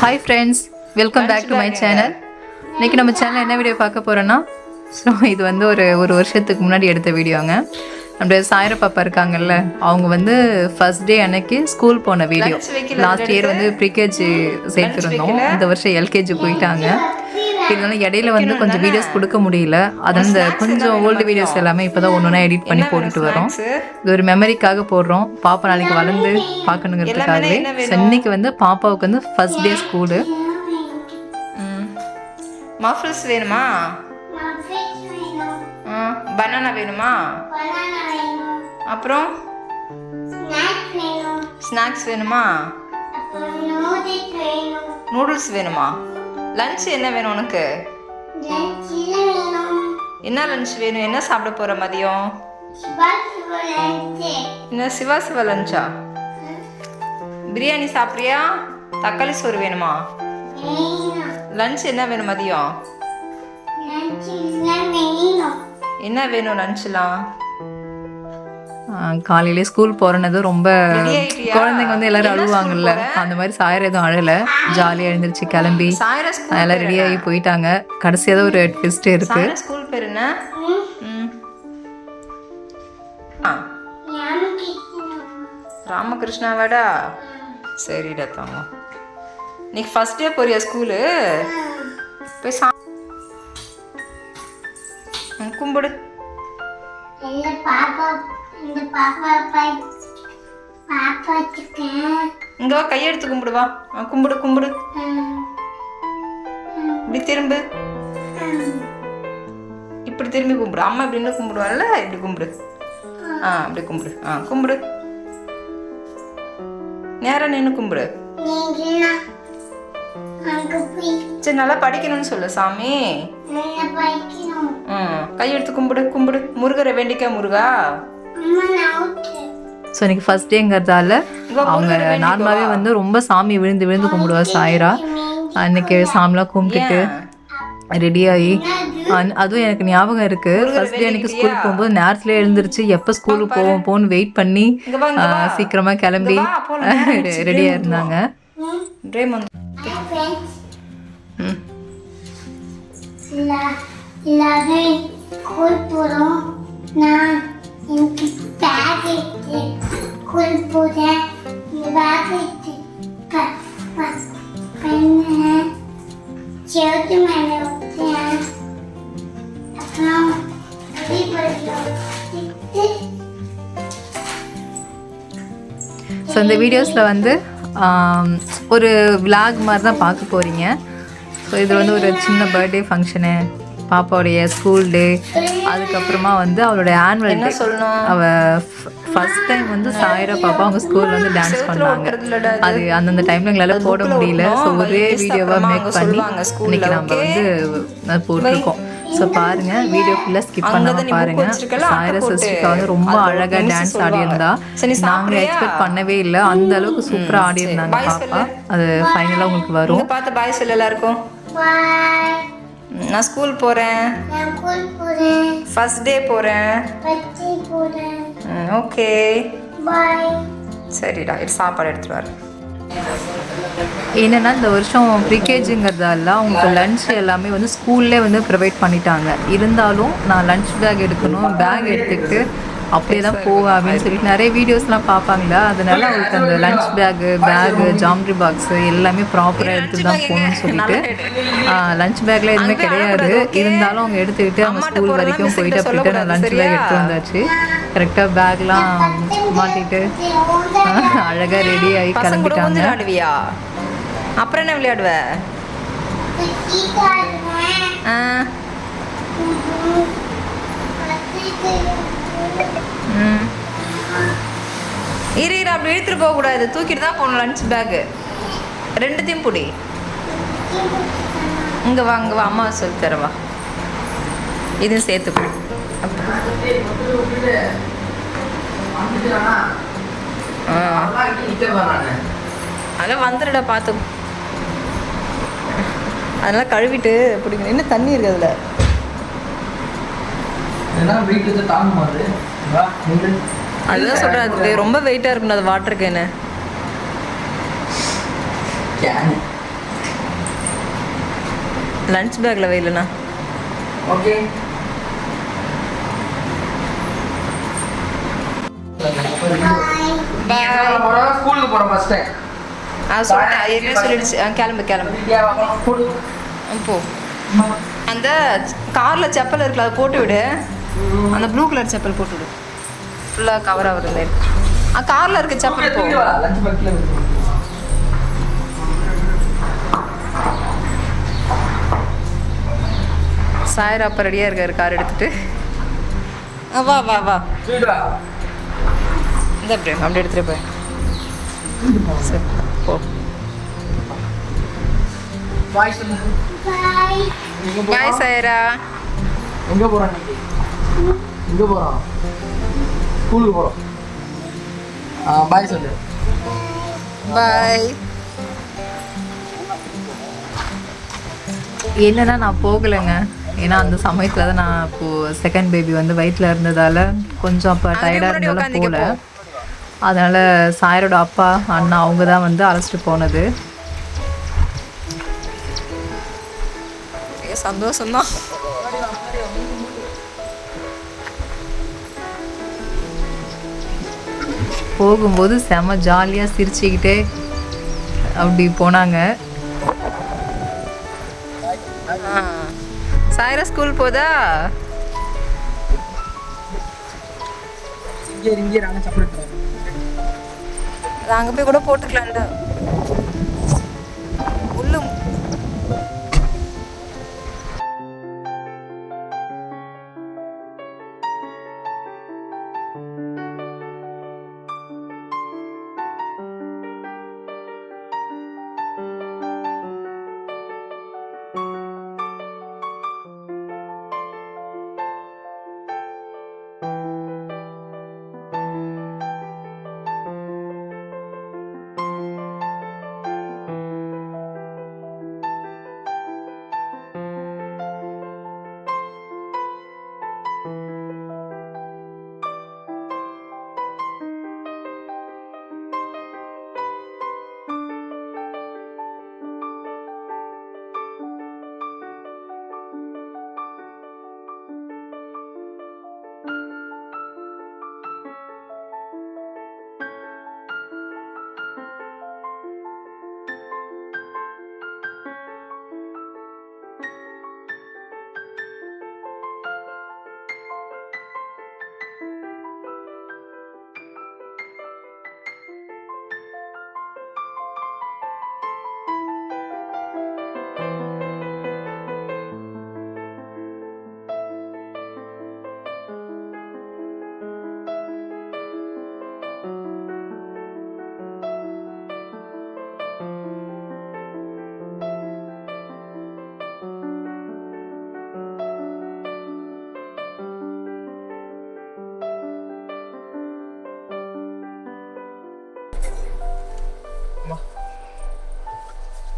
Hi friends, welcome back to my channel. இன்றைக்கி நம்ம channel என்ன வீடியோ பார்க்க போகிறோன்னா, ஸோ இது வந்து ஒரு வருஷத்துக்கு முன்னாடி எடுத்த வீடியோங்க. நம்முடைய சாயிரா பாப்பா இருக்காங்கல்ல, அவங்க வந்து ஃபர்ஸ்ட் டே அன்னைக்கு ஸ்கூல் போன வீடியோ. லாஸ்ட் இயர் வந்து ப்ரீகேஜி சேர்த்துருந்தோம், இந்த வருஷம் எல்கேஜி போயிட்டாங்க. இதனால இடையில வந்து கொஞ்சம் வீடியோஸ் கொடுக்க முடியல. அது அந்த கொஞ்சம் ஓல்டு வீடியோஸ் எல்லாமே இப்போ தான் ஒன்று ஒன்றா எடிட் பண்ணி போட்டுட்டு வரோம். இது ஒரு மெமரிக்காக போடுறோம், பாப்பா நாளைக்கு வளர்ந்து பார்க்கணுங்கிறதுக்காகவே. இன்னைக்கு வந்து பாப்பாவுக்கு வந்து ஃபர்ஸ்ட் டே ஸ்கூலு. மஃபிள்ஸ் வேணுமா? பனானா வேணுமா? அப்புறம் ஸ்நாக்ஸ் வேணுமா? நூடுல்ஸ் வேணுமா? லஞ்ச் என்ன வேணும் உனக்கு? என்ன லஞ்ச் வேணும்? என்ன சாப்பிட போற மதியம்? என்ன சிவா சிவா லஞ்சா? பிரியாணி சாப்பிட்றியா? தக்காளி சோறு வேணுமா? லஞ்ச் என்ன வேணும் மதியம்? என்ன வேணும் லஞ்ச்லாம்? காலையிலே ஸ்கூல் போறனது ரொம்ப குழந்தைங்க வந்து எல்லாரும் அழுவாங்கல்ல, அந்த மாதிரி சாயிரம் எதுவும் அழலை. ஜாலியாக எழுந்திரிச்சு கிளம்பி எல்லாம் ரெடியாகி போயிட்டாங்க. கடைசியாக தான் ஒரு ட்விஸ்ட் இருக்கு. ஸ்கூல் பேர் என்ன? ராமகிருஷ்ணாவாடா? சரிடா தாங்க. இன்னைக்கு ஃபர்ஸ்ட் டே போறியா ஸ்கூலு? போய் கும்பிடு. இங்க கையெடுத்து கும்பிடுவா. கும்பிடு கும்பிடு. இப்படி திரும்பு, இப்படி திரும்பி கும்பிடு. அம்மா இப்படி நின்று கும்பிடுவாள்ல, இப்படி கும்பிடு. அப்படி கும்பிடு. கும்பிடு. நேரம் நின்று கும்பிடு. சரி, நல்லா படிக்கணும்னு சொல்லு சாமி. கையெடுத்து கும்பிடு கும்பிடு. முருகரை வேண்டிக்கா முருகா. ஸோ இன்னைக்கு ஃபர்ஸ்ட் டேங்கிறதால அவங்க நார்மலாகவே வந்து ரொம்ப சாமி விழுந்து விழுந்து கும்பிடுவா சாயிரா. அன்னைக்கு சாமிலாம் கும்பிட்டுட்டு ரெடியாகி, அதுவும் எனக்கு ஞாபகம் இருக்கு, ஃபர்ஸ்ட் டே அன்னைக்கு ஸ்கூலுக்கு போகும்போது நேரத்துலேயே எழுந்திரிச்சு எப்போ ஸ்கூலுக்கு போவோம் வெயிட் பண்ணி சீக்கிரமாக கிளம்பி ரெடியாக இருந்தாங்க. எல்லாரும் ஸ்கூல் போகிறோம். நான் எனக்கு பேக் எடுத்து ஸ்கூல் போகிறேன். பேக் எடுத்து பெண்ணு செவத்து மேலே வச்சேன். அப்புறம் ஸோ இந்த வீடியோஸில் வந்து ஒரு விளாக் மாதிரி தான் பார்க்க போகிறீங்க. ஸோ இது வந்து ஒரு சின்ன பர்த்டே ஃபங்க்ஷனு, பாப்பாவுடைய ஸ்கூல் டே, அதுக்கப்புறமா வந்து அவளுடைய ஆனுவல் டே. அவள் ஃபர்ஸ்ட் டைம் வந்து சாயிரா பாப்பா அவங்க ஸ்கூலில் வந்து டான்ஸ் பண்ணாங்க. அது அந்தந்த டைமில் எங்களால் போட முடியல. ஸோ ஒரே வீடியோவாக மேக் பண்ணி இன்னைக்கு நம்ம வந்து போட்டிருக்கோம். ஸோ பாருங்கள், வீடியோ ஃபுல்லாக ஸ்கிப் பண்ணாமல் பாருங்கள். சாயிரா சிஸ்டருக்கு வந்து ரொம்ப அழகாக டான்ஸ் ஆடியிருந்தா. நாங்கள் எக்ஸ்பெக்ட் பண்ணவே இல்லை, அந்த அளவுக்கு சூப்பராக ஆடியிருந்தாங்க பாப்பா. அது ஃபைனலாக உங்களுக்கு வரும். பார்த்து பாய் சொல்ல எல்லாருக்கும். நான் ஸ்கூல் போகிறேன், ஃபர்ஸ்ட் டே போகிறேன். ஓகே சரிடா, இது சாப்பாடு எடுத்துட்டு வரேன். என்னென்னா இந்த வருஷம் ப்ரீகேஜிங்கிறதால அவங்களுக்கு லன்ச் எல்லாமே வந்து ஸ்கூல்லே வந்து ப்ரொவைட் பண்ணிட்டாங்க. இருந்தாலும் நான் லன்ச் பேக் எடுக்கணும், பேக் எடுத்துக்கிட்டு அப்படியே தான் போவேன் அப்படின்னு சொல்லிட்டு நிறைய வீடியோஸ்லாம் பார்ப்பாங்களா. அதனால அவங்களுக்கு அந்த லன்ச் பேகு ஜாமெட்ரி பாக்ஸு எல்லாமே ப்ராப்பராக எடுத்துகிட்டு தான் போகணும்னு சொல்லிட்டு லன்ச் பேக்கில் எதுவுமே கிடையாது. இருந்தாலும் அவங்க எடுத்துக்கிட்டு அவங்க ஸ்கூல் வரைக்கும் போயிட்டு அப்படின்ட்டு நான் லன்ச் பேக் எடுத்து வந்தாச்சு. கரெக்டாக பேக்லாம் மாட்டிட்டு அழகாக ரெடி ஆகி கிளம்பிட்டாங்க. அப்புறம் என்ன விளையாடுவ? இரு அப்படி இழுத்துட்டு போகக்கூடாது, தூக்கிட்டு தான் போகணும் லன்ச் பேக்கு. ரெண்டுத்தையும் பிடி. இங்கே வா இங்கே வா, அம்மா சொல்லி தரவா. இதுவும் சேர்த்துக்கோ. அதெல்லாம் வந்துடுடா பார்த்து. அதெல்லாம் கழுவிட்டு பிடிக்கணும். என்ன தண்ணி இருக்குது அதில்? அதுதான் சொல்கிறேன், அது ரொம்ப வெயிட்டாக இருக்கணும் அது வாட்டர் கேனு. லஞ்ச் பேக்கில் வைலண்ணா. ஓகே. ஸ்கூலுக்கு போகிறோம் ஃபஸ்ட்டு. சொல்லிட்டேன், ஏற்கனவே சொல்லிடுச்சு. கிளம்பு போ. அந்த காரில் செப்பல் இருக்குல்ல, அதை போட்டு விடு. அந்த ப்ளூ கலர் செப்பல் போட்டு விடு, ஃபுல்லாக கவர் ஆகுறது. காரில் இருக்க செப்பல் போ. சாயரா அப்போ ரெடியாக இருக்காரு கார் எடுத்துட்டு. வா வா வா இந்த அப்படி எடுத்துகிட்டு போய். சரி போ. பாய் சொல்லு. பாய் சாயரா. எங்கே போகிறோம்? எங்கே போகிறோம்? ஸ்கூலுக்கு போகிறோம். பாய் சொல்லு. பாய். என்னன்னா நான் போகலைங்க, ஏன்னா அந்த சமயத்தில் தான் நான் இப்போது செகண்ட் பேபி வந்து வயிற்றில் இருந்ததால் கொஞ்சம் அப்போ டயர்டாக இருந்தாலும் போகல. அதனால் சாயரோட அப்பா அண்ணா அவங்க தான் வந்து அழைச்சிட்டு போனது. சந்தோஷம்தான். போகும்போது செம ஜாலியாக சிரிச்சுக்கிட்டே அப்படி போனாங்க. சாயரா ஸ்கூல் போதா? இங்கே நாங்கள் சாப்பிட்டு அங்கே போய் கூட போட்டுக்கலாம்ல. உள்ளு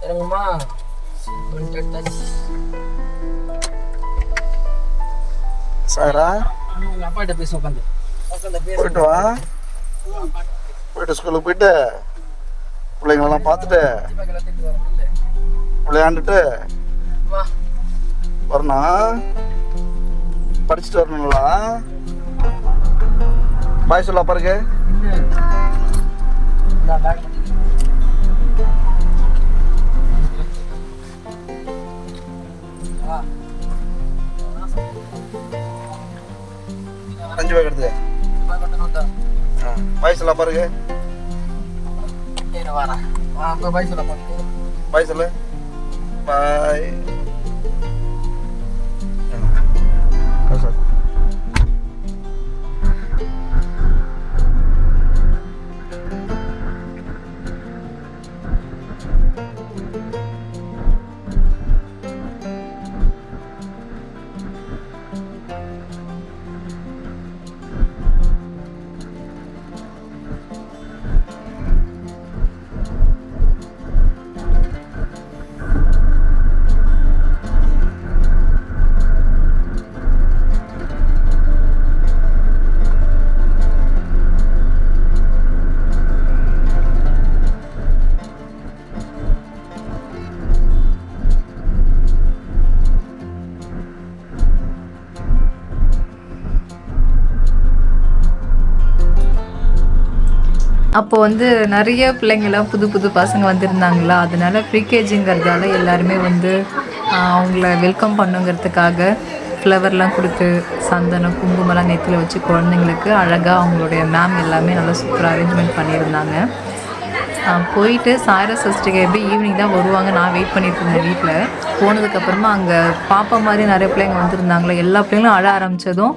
இறங்குமா? சாரா உங்கள் அப்பாட்ட பேச உட்காந்து போயிட்டு வா. போயிட்டு ஸ்கூலுக்கு போயிட்டு பிள்ளைங்களெல்லாம் பார்த்துட்டு விளையாண்டுட்டு வரணும். படிச்சுட்டு வரணுங்களா? பாய் சொல்ல பாருங்க. அஞ்சு பேக் எடுத்து பாய் சொல்ல பாருங்க. பாய் சொல்ல பாருங்க. பாய் சொல்லு. பாய். அப்போ வந்து நிறைய பிள்ளைங்களாம் புது புது பசங்க வந்திருந்தாங்களா, அதனால ப்ரீகேஜிங்கிறதால எல்லாருமே வந்து அவங்கள வெல்கம் பண்ணுங்கிறதுக்காக ஃப்ளவர்லாம் கொடுத்து சந்தனம் குங்குமம்லாம் நெத்தியில் வச்சு குழந்தைங்களுக்கு அழகாக அவங்களுடைய மேம் எல்லாமே நல்லா சூப்பராக அரேஞ்ச்மெண்ட் பண்ணியிருந்தாங்க. போயிட்டு சாய்ரா சிஸ்டருக்கு எப்படி ஈவினிங் தான் வருவாங்க, நான் வெயிட் பண்ணிட்டு இருந்தேன் வீட்டில். போனதுக்கப்புறமா அங்கே பாப்பா மாதிரி நிறைய பிள்ளைங்க வந்திருந்தாங்களே, எல்லா பிள்ளைங்களும் அழ ஆரம்பித்ததும்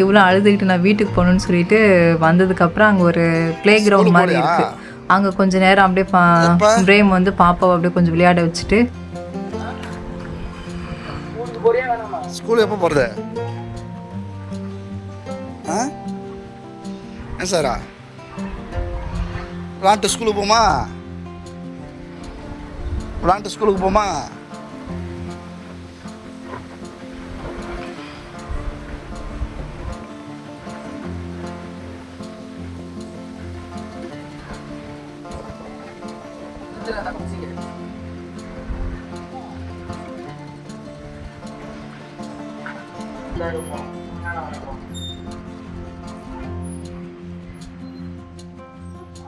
இவ்வளோ அழுதுகிட்டு நான் வீட்டுக்கு போகணுன்னு சொல்லிட்டு வந்ததுக்கப்புறம் அங்கே ஒரு ப்ளே கிரவுண்ட் மாதிரி இருக்குது. அங்கே கொஞ்சம் நேரம் அப்படியே பிரேம் வந்து பாப்பாவை அப்படியே கொஞ்சம் விளையாட வச்சுட்டு. ஸ்கூல் எப்போ போகிறது? ஏன் சாரா விளாண்ட்டு ஸ்கூலுக்கு போமா? விளாண்ட்டு ஸ்கூலுக்கு போமா?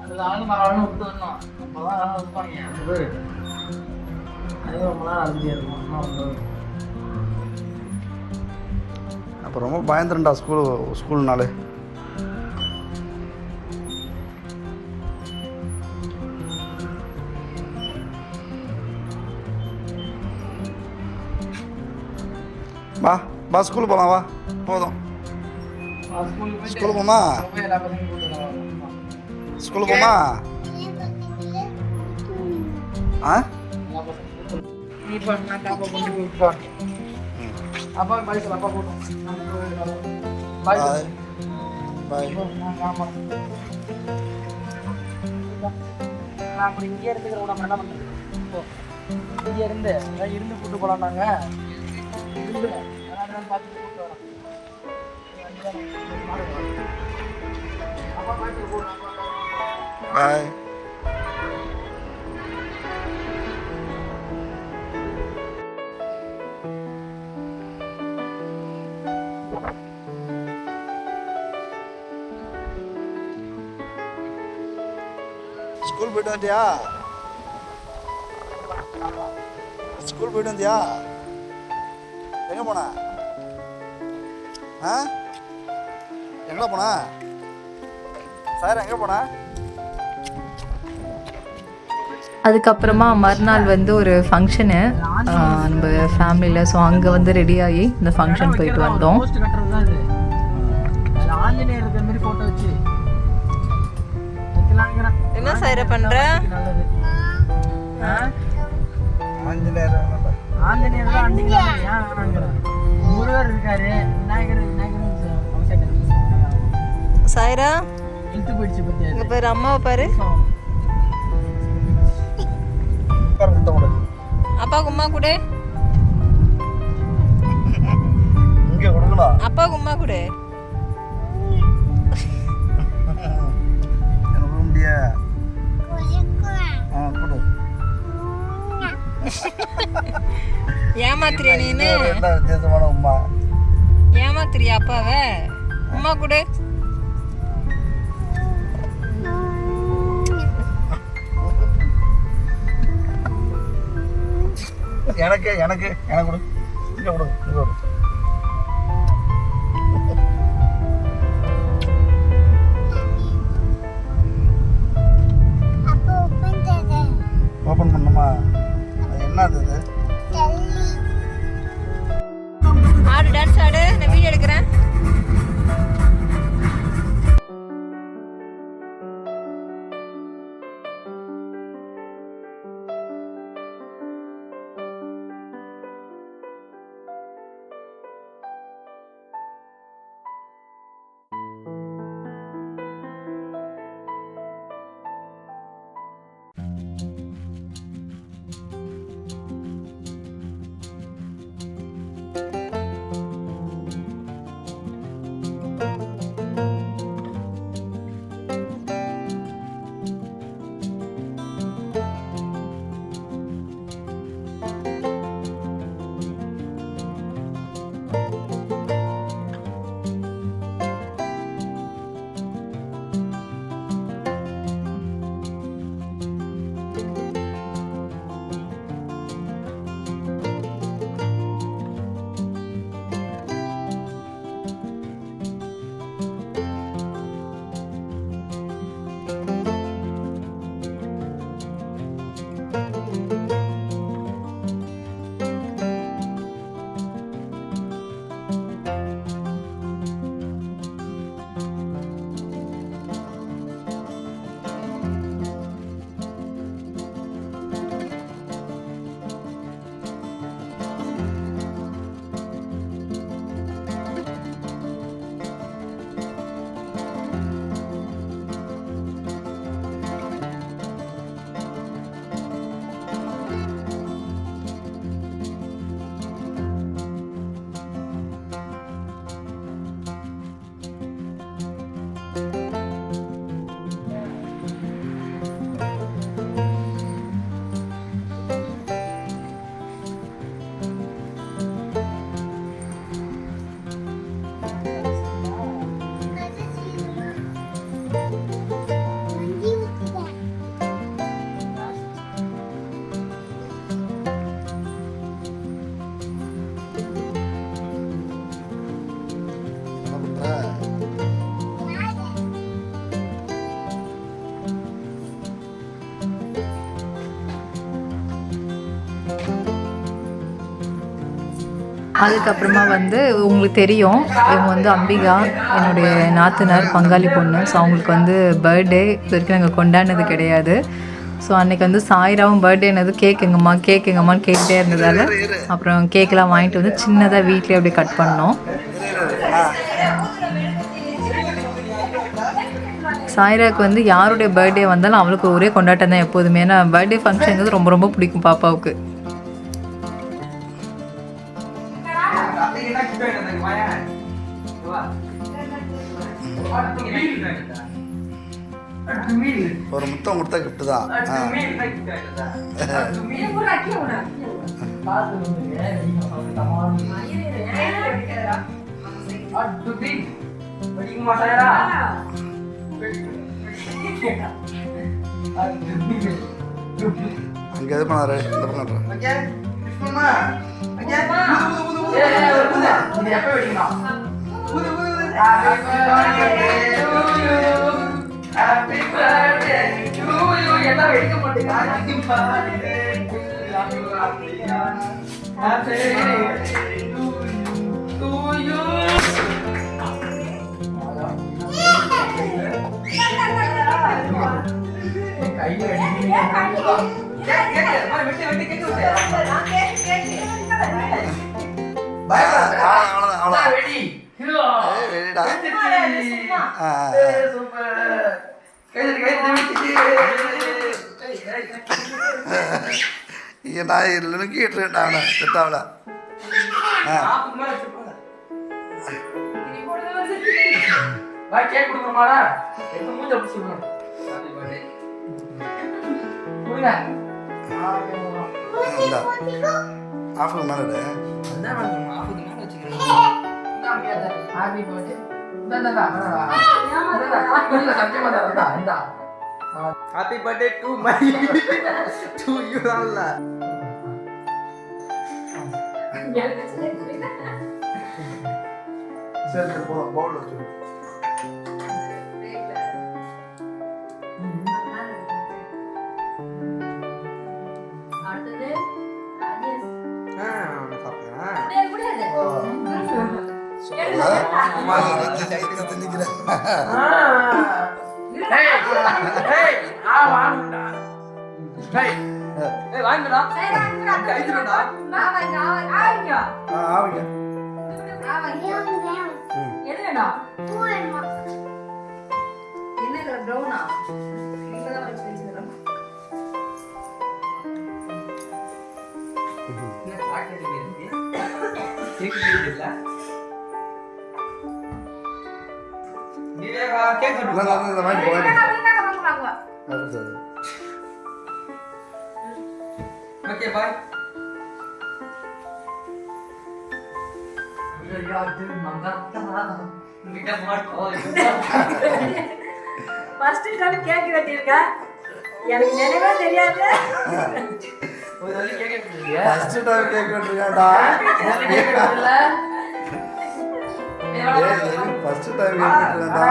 அதில் ஆள் மரம் விட்டு வரணும். அப்போதான் ஆள் வைப்பாங்க. அதே ரொம்ப நாள் அழுதியாக இருக்கும். அப்போ ரொம்ப பயந்துருண்டா ஸ்கூல்னாலே. வா வா ஸ்கூலுக்கு போகலாம், வா போதும். ஸ்கூலுக்கு போமா? ஸ்கூலுக்கு போமா? நீ பண்ணா அப்பா கொண்டு போய் விட்டுருவா. அப்பா பாய் சொல்ல, அப்பா போட்டோம். பாய் பாய். ஆமாம், நான் அப்படி இங்கே இருந்துக்கிற நம்ம என்ன பண்ணுறது? இங்கே இருந்து கூட்டு போகலாம். நாங்கள் இருந்து பார்த்துட்டு கூப்பிட்டு வரோம். அப்பா பாய்ச்சல் போடுறோம். பாய். ஸ்கூல் போயிட்டு வந்தியா? ஸ்கூல் போயிட்டு வந்தியா? எங்கே போன? எங்கே போன? சார் எங்கே போன? அதுக்கப்புறமா மறுநாள் வந்து ஒரு ஃபங்க்ஷனு நம்ம ஃபேமிலியில். ஸோ அங்கே வந்து ரெடியாகி இந்த ஃபங்க்ஷன் போயிட்டு வந்தோம். போஸ்ட் கட்டுறது தான் இது. அதில் ஆஞ்சநேயர் இருக்கிற மாதிரி ஃபோட்டோ வச்சு வைக்கலாங்கிறேன். என்ன சாய்ரா பண்ற? நல்லது. ஆஞ்சநேயர் ஆஞ்சநேயர் தான் அண்டிக்கலாம். ஏன் வேணாங்கிறேன்? முருகர் இருக்காரு, விநாயகர் சாய்ரா இழுத்து போயிடுச்சு பத்தியா? இங்க பாரு, அம்மாவை பாரு. அப்பாவுக்கு உமா கொடு. இங்கே கொடுக்கலாம். அப்பாவுக்கு உமா கொடு. எனக்கு முடியா? கொடு. ஏமாத்திரியா நீனு? என்ன வித்தியாசமான உமா? ஏமாத்திரியா அப்பாவை? உமா கொடு. எனக்கு எனக்கு எனக்கு கொடு. இங்கே கொடு, இங்கே கொடு. ஓப்பன் பண்ணுமா? அது என்ன அது? ஆடு, டான்ஸ் ஆடு. நான் வீடியோ எடுக்கிறேன். அதுக்கப்புறமா வந்து உங்களுக்கு தெரியும் இவங்க வந்து அம்பிகா என்னுடைய நாத்தனார் பங்காளி பொண்ணு. ஸோ அவங்களுக்கு வந்து பர்த்டே இது வரைக்கும் நாங்கள் கொண்டாடினது கிடையாது. ஸோ அன்றைக்கி வந்து சாயிராவும் பர்த்டேனது கேக்குங்கம்மா கேக்குங்கம்மான்னு கேட்டுகிட்டே இருந்ததால் அப்புறம் கேக்கெலாம் வாங்கிட்டு வந்து சின்னதாக வீட்லேயே அப்படியே கட் பண்ணோம். சாயிராவுக்கு வந்து யாருடைய பர்த்டே வந்தாலும் அவளுக்கு ஒரே கொண்டாட்டம் தான் எப்போதுமே. ஏன்னா பர்த்டே ஃபங்க்ஷனுங்கிறது ரொம்ப ரொம்ப பிடிக்கும் பாப்பாவுக்கு. ஒரு முத்தம் கொடுத்தா கிஃப்ட் தான். அங்கே எது பண்ணாரு இந்த பண்ணுறேன். Happy birthday to you. எல்லாம் வெடிக்க மாட்டீங்க. Happy birthday to you. கையில அடிக்கிறீங்க. வெட்டி கேக்கு விட்டு. அவ்வளவுதான் வெடி. ரெடிடா. நான் லுக்கிட்டுருக்கேன் அவனை செத்தாவல. கேக் கொடுக்குறமாடா எப்ப மூஞ்ச பிடிச்சிருக்கோம். ஆஃபுக்கு மேலே happy birthday. Happy birthday to my to you அல்ல. சரி போலாம் பவுல் வச்சு. Okay, bye. First time cake வெட்டிருக்க. எனக்கு நினைவே தெரியாது. ஃபர்ஸ்ட் டைம் கேக் வெட்டிருக்கேன்டா. ஃபர்ஸ்ட் டைம் கேக் வெட்டிருக்கேன்டா.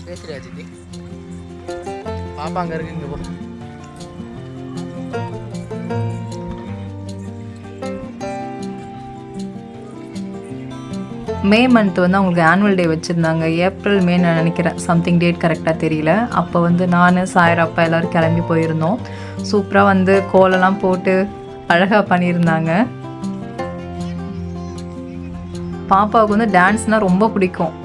பேசுறியா ஜிதி? பாப்பா அங்க இருக்கு, இங்க போ. மே மந்த் வந்து அவங்களுக்கு ஆனுவல் டே வச்சுருந்தாங்க. ஏப்ரல் மே நான் நினைக்கிறேன், சம்திங் டேட் கரெக்டாக தெரியல. அப்போ வந்து நான் சாயர் அப்பா எல்லோரும் கிளம்பி போயிருந்தோம். சூப்பராக வந்து கோலெல்லாம் போட்டு அழகாக பண்ணியிருந்தாங்க. பாப்பாவுக்கு வந்து டான்ஸ்னால் ரொம்ப பிடிக்கும்.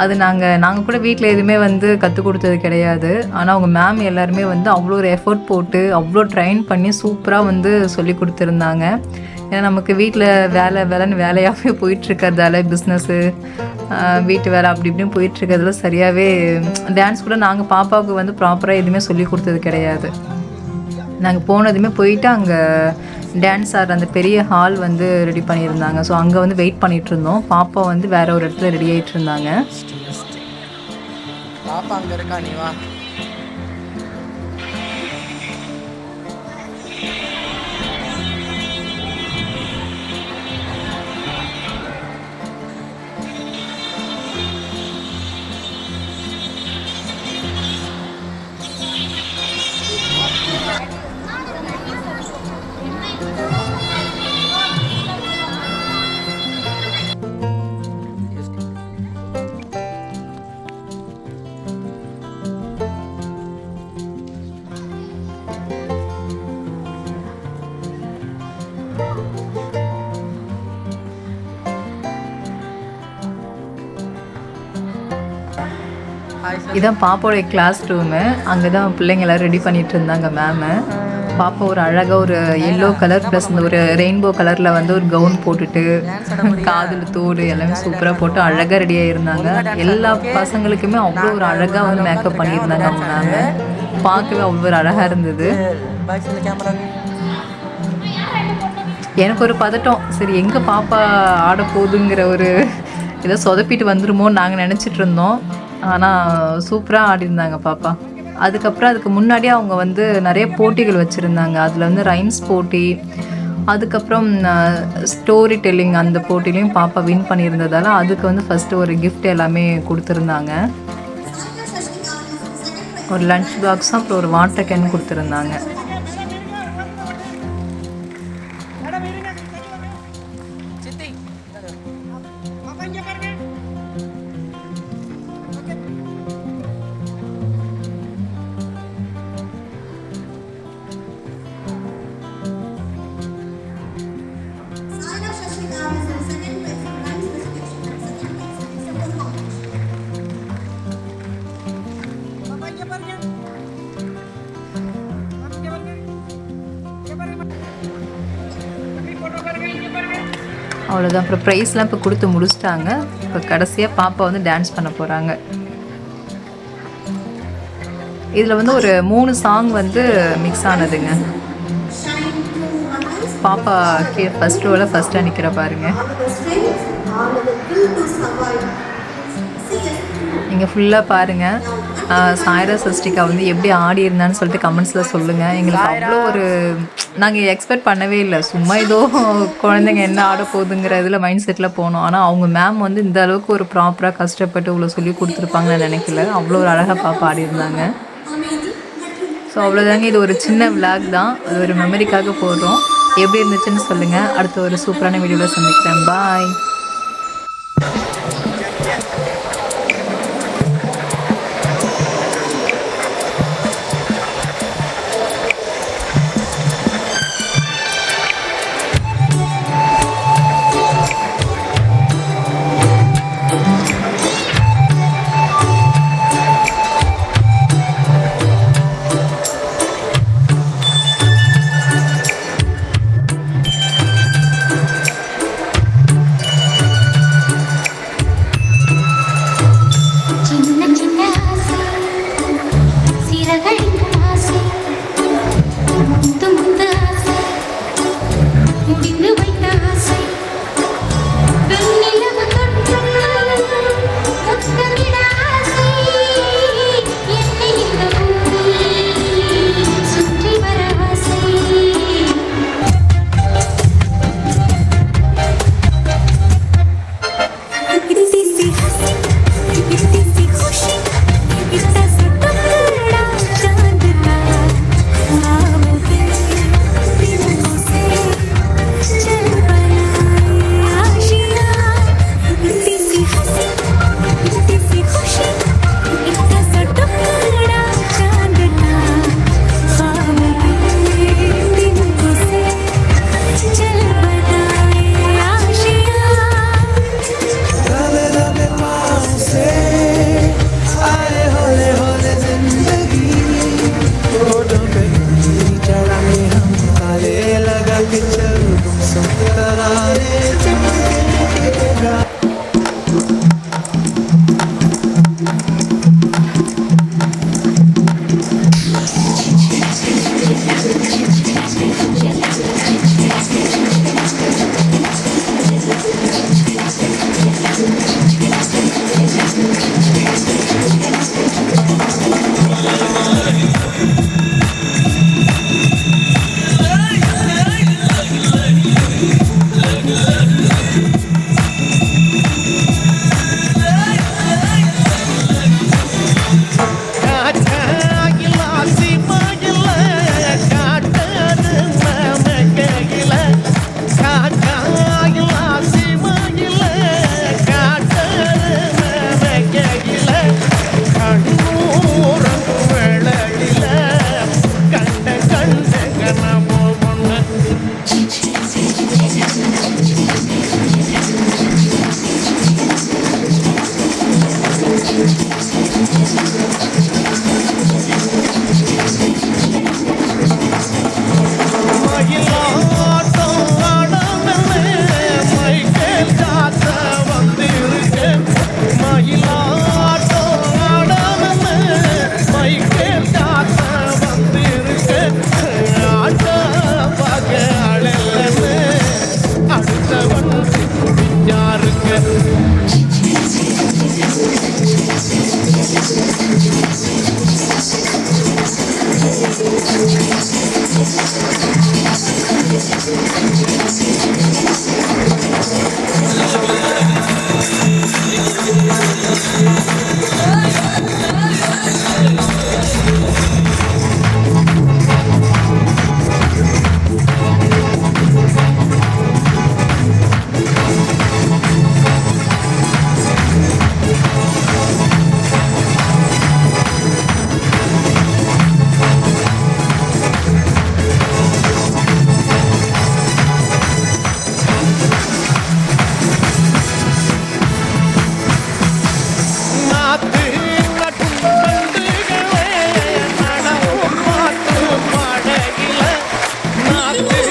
அது நாங்கள் கூட வீட்டில் எதுவுமே வந்து கற்றுக் கொடுத்தது கிடையாது. ஆனால் அவங்க மேம் எல்லாருமே வந்து அவ்வளோ ஒரு எஃபர்ட் போட்டு அவ்வளோ ட்ரைன் பண்ணி சூப்பராக வந்து சொல்லி கொடுத்துருந்தாங்க. ஏன்னா நமக்கு வீட்டில் வேலைன்னு வேலையாகவே போயிட்டுருக்கிறதால பிஸ்னஸ்ஸு வீட்டு வேலை அப்படி இப்படின்னு போயிட்டுருக்கிறதுல சரியாகவே டான்ஸ் கூட நாங்கள் பாப்பாவுக்கு வந்து ப்ராப்பராக எதுவுமே சொல்லி கொடுத்தது கிடையாது. நாங்கள் போனதுமே போயிட்டு அங்கே டான்ஸ் ஆடுற அந்த பெரிய ஹால் வந்து ரெடி பண்ணியிருந்தாங்க. ஸோ அங்கே வந்து வெயிட் பண்ணிகிட்டு இருந்தோம். பாப்பா வந்து வேறு ஒரு இடத்துல ரெடி ஆகிட்டு இருந்தாங்க. பாப்பா அங்கே இருக்கா, நீ வா. இதான் பாப்பாவோடைய கிளாஸ் ரூமு. அங்கே தான் பிள்ளைங்க எல்லோரும் ரெடி பண்ணிகிட்டு இருந்தாங்க மேமு. பாப்பா ஒரு அழகாக ஒரு எல்லோ கலர் ப்ளஸ் இந்த ஒரு ரெயின்போ கலரில் வந்து ஒரு கவுன் போட்டுட்டு காதில் தோடு எல்லாமே சூப்பராக போட்டு அழகாக ரெடியாக இருந்தாங்க. எல்லா பசங்களுக்குமே அவ்வளோ ஒரு அழகாக வந்து மேக்கப் பண்ணியிருந்தாங்க அவங்க மேமு. பார்க்கவே அவ்வளோ ஒரு அழகாக இருந்தது. எனக்கு ஒரு பதட்டம், சரி எங்கே பாப்பா ஆட போகுதுங்கிற ஒரு ஏதோ சொதப்பிட்டு வந்துருமோன்னு நாங்கள் நினச்சிட்டு இருந்தோம். ஆனால் சூப்பராக ஆடிருந்தாங்க பாப்பா. அதுக்கு முன்னாடியே அவங்க வந்து நிறைய போட்டிகள் வச்சுருந்தாங்க. அதில் வந்து ரைம்ஸ் போட்டி, அதுக்கப்புறம் ஸ்டோரி டெல்லிங் அந்த போட்டிலையும் பாப்பா வின் பண்ணியிருந்ததால் அதுக்கு வந்து ஃபஸ்ட்டு ஒரு கிஃப்ட் எல்லாமே கொடுத்துருந்தாங்க. ஒரு லன்ச் பாக்ஸும் அப்புறம் ஒரு வாட்டர் கேன் கொடுத்துருந்தாங்க. அவ்வளோதான். அப்புறம் ப்ரைஸ்லாம் இப்போ கொடுத்து முடிச்சிட்டாங்க. இப்போ கடைசியாக பாப்பா வந்து டான்ஸ் பண்ண போகிறாங்க. இதில் வந்து ஒரு 3 சாங் வந்து மிக்ஸ் ஆனதுங்க. பாப்பா ஃபர்ஸ்ட் ரோவில் ஃபஸ்ட்டாக நிற்கிற பாருங்க. நீங்கள் ஃபுல்லாக பாருங்கள். சாய்ரா சஷ்டிகா வந்து எப்படி ஆடி இருந்தான்னு சொல்லிட்டு கமெண்ட்ஸில் சொல்லுங்கள். எங்களுக்கு அவ்வளோ ஒரு நாங்கள் எக்ஸ்பெக்ட் பண்ணவே இல்லை. சும்மா ஏதோ குழந்தைங்க என்ன ஆட போகுதுங்கிற இதில் மைண்ட் செட்டில் போனோம். ஆனால் அவங்க மேம் வந்து இந்த அளவுக்கு ஒரு ப்ராப்பராக கஷ்டப்பட்டு இவ்வளோ சொல்லி கொடுத்துருப்பாங்கன்னு நினைக்கல. அவ்வளோ ஒரு அழகாக பாப்பா ஆடி இருந்தாங்க. ஸோ அவ்வளோதாங்க. இது ஒரு சின்ன விளாக் தான். அது ஒரு மெமரிக்காக போடுறோம். எப்படி இருந்துச்சுன்னு சொல்லுங்கள். அடுத்த ஒரு சூப்பரான வீடியோவில் சந்திக்கிறேன். பாய். காத்து